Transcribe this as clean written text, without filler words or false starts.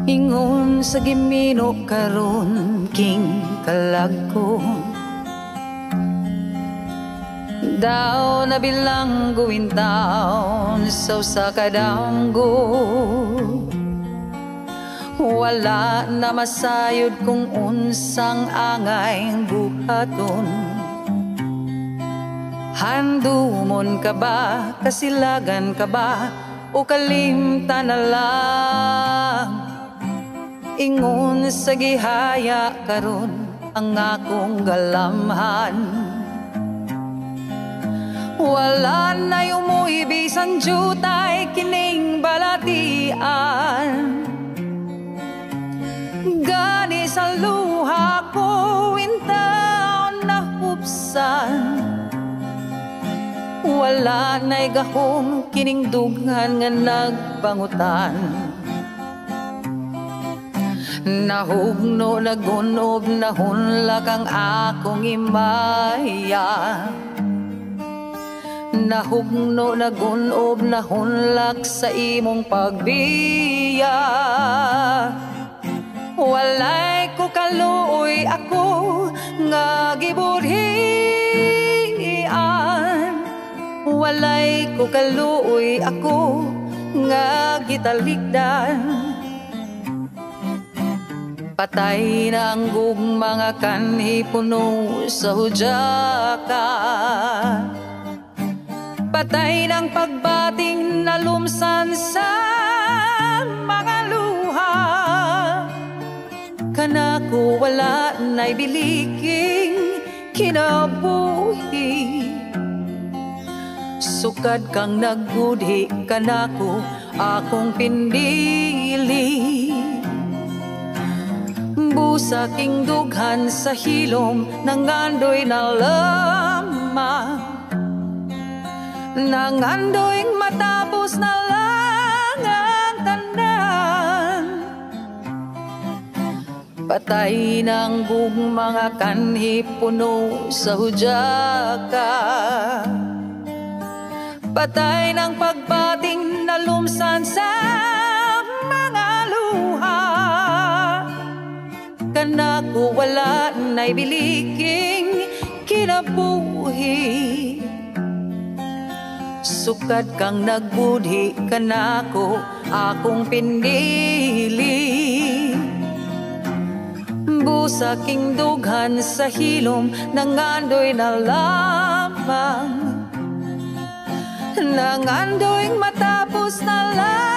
Ingon sa gimino karon king kalagko, daw na bilang guwin taon sa usa ka damgo. Wala na masayod kung unsang angay buhaton. Handumon ka ba, kasilagan ka ba, o kalimtan na lang? Ingon sa gihaya karon ang akong galamhan. Wala na umuwi bisan jutay kining balatian. Gani sa luha ko intaon na hupsan. Wala na'y gahom kining dughan nga nagpangutan. Nahugno nagunob nahunlak ang akong imaya. Nahugno nagunob nahunlak sa imong pagbiya. Walay ko kaluoy ako nga gibudhian. Walay ko kaluoy ako nga gitalikdan. Patay na ang gugma nga kanhi puno sa hudyaka. Patay ng pagbating na lumsan sa mga luha. Kanako wala na'y biliking kinabuhi. Sukad kang nagbudhi kanako akong pinili. Busaking dughan sa hilom nangandoy na lamang. Nangandoy matapos na lang ang tanan. Patay ng gugma nga kanhi puno sa hudyaka. Patay ng pagbating na lumsan sa mga luha. Kanako wala na'y biliking kinabuhi. Sukad kang nagbudhi kanako akong pinili. Busaking dughan sa hilom nangandoy na lamang. Nangandoy matapos na lang